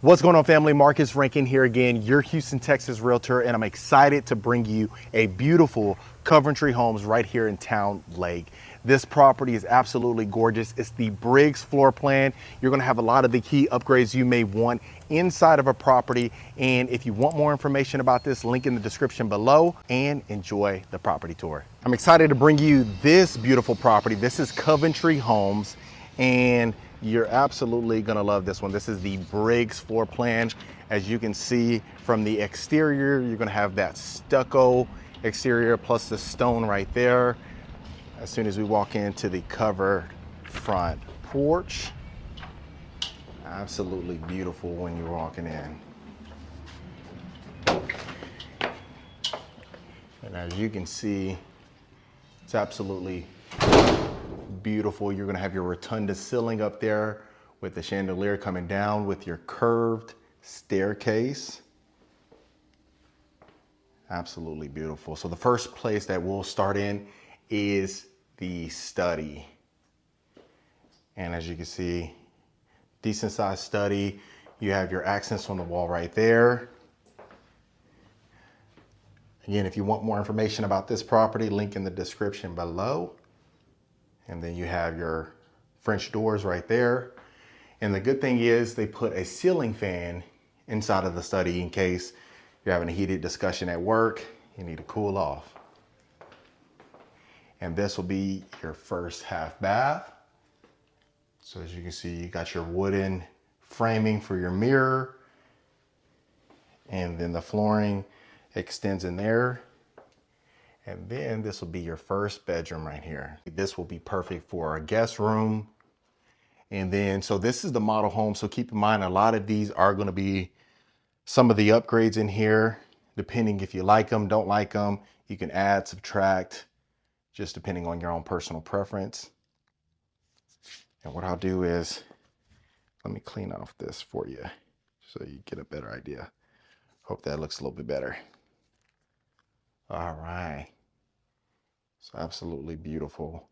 What's going on, family? Marcus Rankin here again, your Houston, Texas realtor, and I'm excited to bring you a beautiful Coventry Homes right here in Towne Lake. This property is absolutely gorgeous. It's the Briggs floor plan. You're going to have a lot of the key upgrades you may want inside of a property. And if you want more information about this, link in the description below, and enjoy the property tour. I'm excited to bring you this beautiful property. This is Coventry Homes, and you're absolutely gonna love this one. This is the Briggs floor plan. As you can see from the exterior, you're gonna have that stucco exterior plus the stone right there. As soon as we walk into the covered front porch, absolutely beautiful when you're walking in. And as you can see, it's absolutely beautiful. You're gonna have your rotunda ceiling up there with the chandelier coming down with your curved staircase. Absolutely beautiful. So the first place that we'll start in is the study. And as you can see, decent sized study. You have your accents on the wall right there. Again, if you want more information about this property, link in the description below. And then you have your French doors right there. And the good thing is they put a ceiling fan inside of the study in case you're having a heated discussion at work, you need to cool off. And this will be your first half bath. So as you can see, you got your wooden framing for your mirror. And then the flooring extends in there. And then this will be your first bedroom right here. This will be perfect for a guest room. And then, so this is the model home. So keep in mind, a lot of these are going to be some of the upgrades in here, depending if you like them, don't like them. You can add, subtract, just depending on your own personal preference. And what I'll do is, let me clean off this for you so you get a better idea. Hope that looks a little bit better. All right. So absolutely beautiful.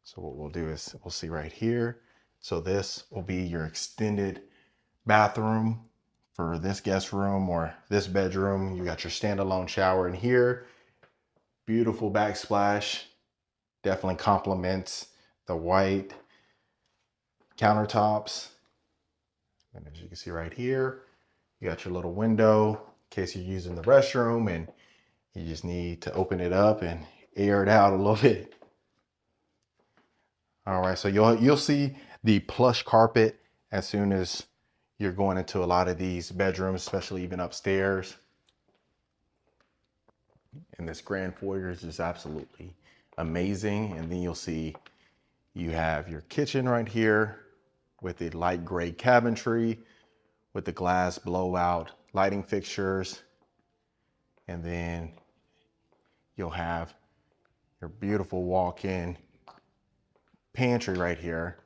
So what we'll do is we'll see right here. So this will be your extended bathroom for this guest room or this bedroom. You got your standalone shower in here. Beautiful backsplash. Definitely complements the white countertops. And as you can see right here, you got your little window in case you're using the restroom and you just need to open it up and air it out a little bit. All right, so you'll see the plush carpet as soon as you're going into a lot of these bedrooms, especially even upstairs. And this grand foyer is just absolutely amazing. And then you'll see you have your kitchen right here with the light gray cabinetry with the glass blowout lighting fixtures. And then you'll have your beautiful walk-in pantry right here.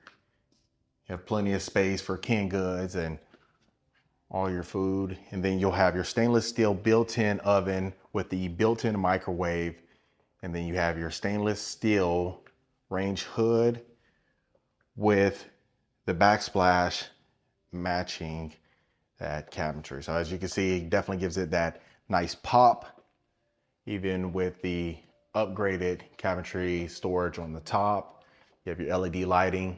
You have plenty of space for canned goods and all your food. And then you'll have your stainless steel built-in oven with the built-in microwave. And then you have your stainless steel range hood with the backsplash matching that cabinetry. So as you can see, it definitely gives it that nice pop, even with the upgraded cabinetry storage on the top. You have your LED lighting.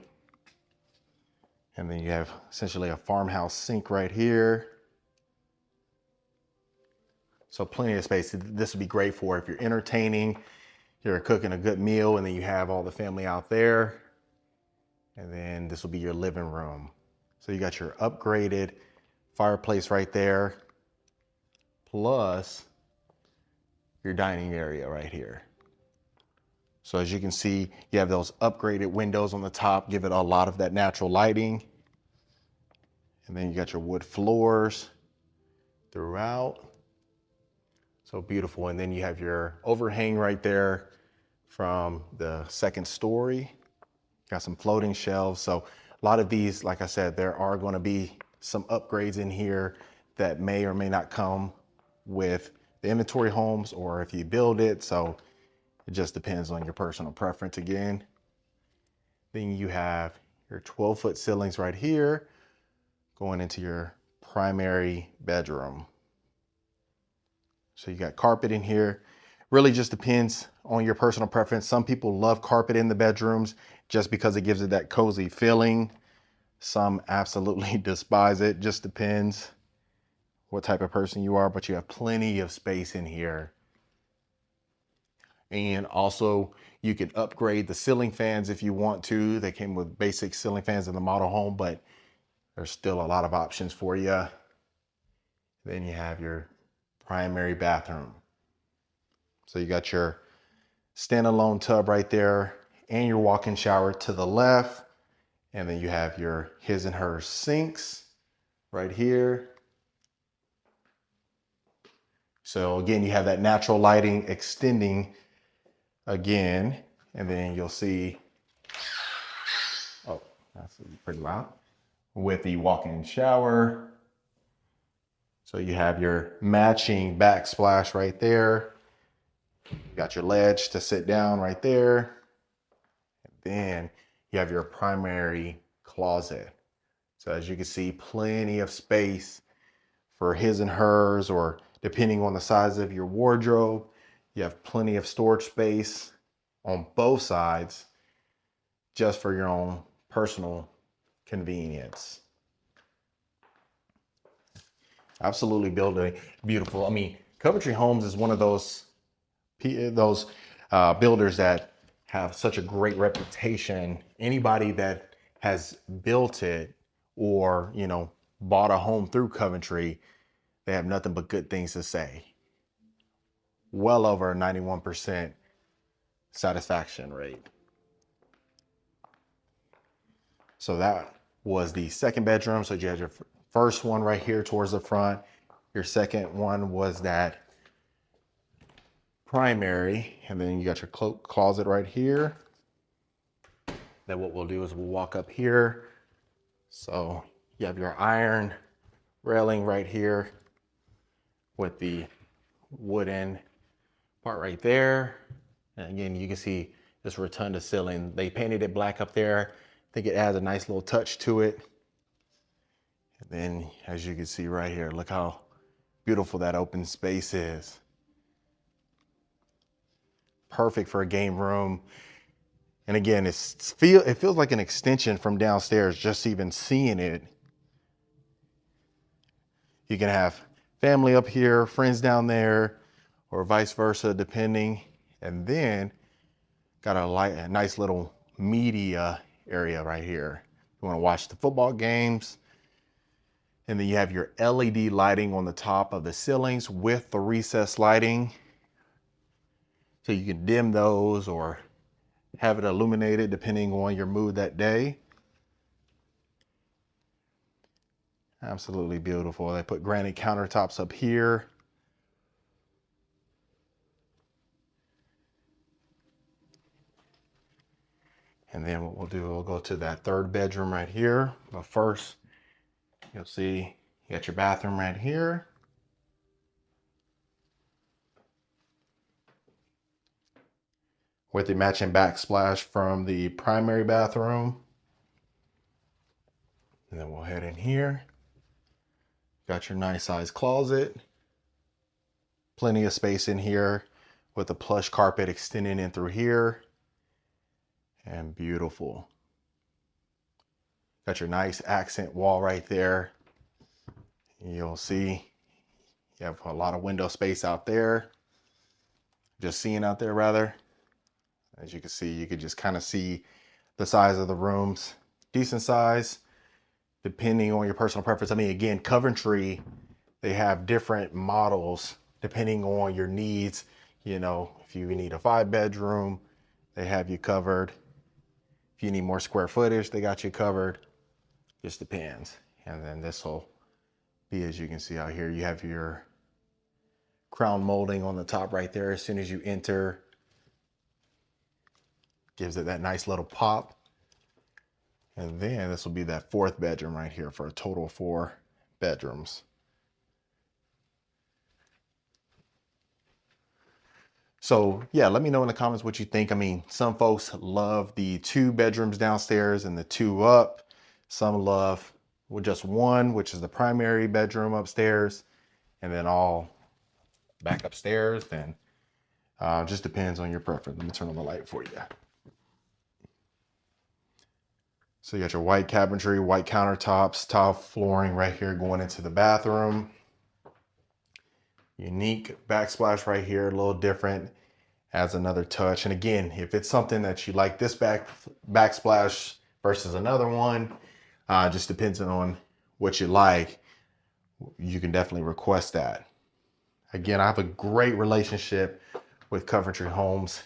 And then you have essentially a farmhouse sink right here. So plenty of space. This would be great for if you're entertaining, you're cooking a good meal, and then you have all the family out there. And then this will be your living room. So you got your upgraded fireplace right there, plus your dining area right here. So as you can see, you have those upgraded windows on the top, give it a lot of that natural lighting. And then you got your wood floors throughout. So beautiful. And then you have your overhang right there from the second story. Got some floating shelves. So a lot of these, like I said, there are going to be some upgrades in here that may or may not come with the inventory homes or if you build it. So it just depends on your personal preference again. Then you have your 12-foot ceilings right here, going into your primary bedroom. So you got carpet in here. Really just depends on your personal preference. Some people love carpet in the bedrooms just because it gives it that cozy feeling. Some absolutely despise it. Just depends what type of person you are, but you have plenty of space in here. And also you can upgrade the ceiling fans if you want to. They came with basic ceiling fans in the model home, but there's still a lot of options for you. Then you have your primary bathroom. So you got your standalone tub right there and your walk-in shower to the left. And then you have your his and hers sinks right here. So again, you have that natural lighting extending again, and then you'll see, oh, that's pretty loud, with the walk-in shower. So you have your matching backsplash right there. You got your ledge to sit down right there. And then you have your primary closet. So as you can see, plenty of space for his and hers, or depending on the size of your wardrobe, you have plenty of storage space on both sides just for your own personal convenience. Absolutely beautiful. I mean, Coventry Homes is one of those builders that have such a great reputation. Anybody that has built it or, you know, bought a home through Coventry, they have nothing but good things to say. Well over a 91% satisfaction rate. So that was the second bedroom. So you had your first one right here towards the front. Your second one was that primary, and then you got your closet right here. Then what we'll do is we'll walk up here. So you have your iron railing right here with the wooden part right there. And again, you can see this rotunda ceiling. They painted it black up there. I think it adds a nice little touch to it. And then as you can see right here, look how beautiful that open space is. Perfect for a game room. And again, it feels like an extension from downstairs, just even seeing it. You can have family up here, friends down there, or vice versa, depending. And then got a nice little media area right here. You want to watch the football games. And then you have your LED lighting on the top of the ceilings with the recessed lighting. So you can dim those or have it illuminated depending on your mood that day. Absolutely beautiful. They put granite countertops up here. And then what we'll do, we'll go to that third bedroom right here. But first, you'll see you got your bathroom right here. With the matching backsplash from the primary bathroom. And then we'll head in here. Got your nice size closet. Plenty of space in here with the plush carpet extending in through here. And beautiful. Got your nice accent wall right there. You'll see you have a lot of window space out there. Just seeing out there rather. As you can see, you could just kind of see the size of the rooms. Decent size, depending on your personal preference. I mean, again, Coventry, they have different models depending on your needs. You know, if you need a 5-bedroom, they have you covered. If you need more square footage, they got you covered. Just depends. And then this will be, as you can see out here, you have your crown molding on the top right there. As soon as you enter, gives it that nice little pop. And then this will be that 4th bedroom right here for a total of 4 bedrooms. So yeah, let me know in the comments what you think. I mean, some folks love the 2 bedrooms downstairs and the 2 up. Some love with just one, which is the primary bedroom upstairs, and then all back upstairs, then just depends on your preference. Let me turn on the light for you. So you got your white cabinetry, white countertops, tile flooring right here going into the bathroom. Unique backsplash right here, a little different, adds another touch. And again, if it's something that you like, this backsplash versus another one, just depends on what you like. You can definitely request that. Again, I have a great relationship with Coventry Homes.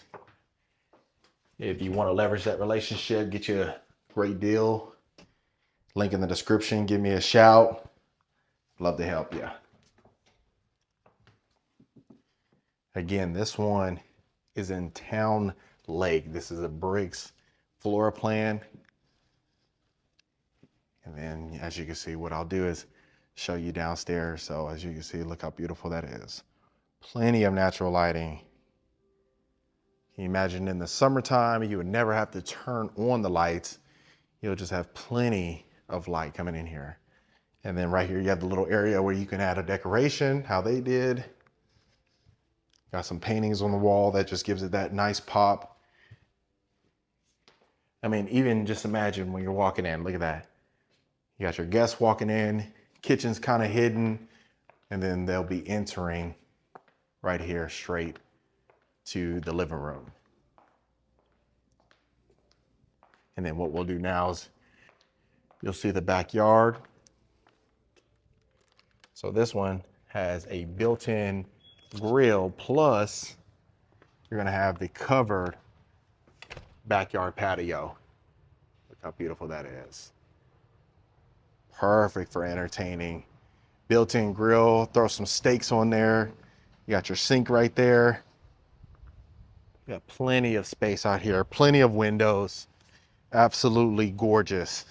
If you want to leverage that relationship, get you a great deal, link in the description, give me a shout. Love to help you. Again, this one is in Towne Lake. This is a bricks floor plan. And then as you can see, what I'll do is show you downstairs. So as you can see, look how beautiful that is. Plenty of natural lighting. Can you imagine in the summertime, you would never have to turn on the lights. You'll just have plenty of light coming in here. And then right here, you have the little area where you can add a decoration, how they did. Got some paintings on the wall that just gives it that nice pop. I mean, even just imagine when you're walking in, look at that. You got your guests walking in, kitchen's kind of hidden, and then they'll be entering right here straight to the living room. And then what we'll do now is you'll see the backyard. So this one has a built-in grill, plus you're gonna have the covered backyard patio. Look how beautiful that is. Perfect for entertaining. Built-in grill, throw some steaks on there. You got your sink right there. You got plenty of space out here, plenty of windows. Absolutely gorgeous.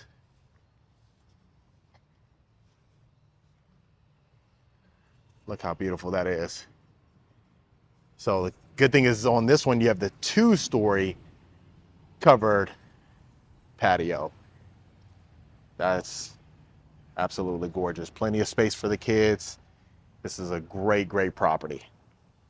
Look how beautiful that is. So the good thing is on this one, you have the 2-story covered patio. That's absolutely gorgeous. Plenty of space for the kids. This is a great, great property.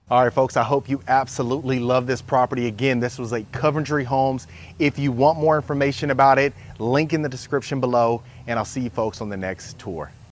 All right, folks, I hope you absolutely love this property. Again, this was a Coventry Homes. If you want more information about it, link in the description below, and I'll see you folks on the next tour.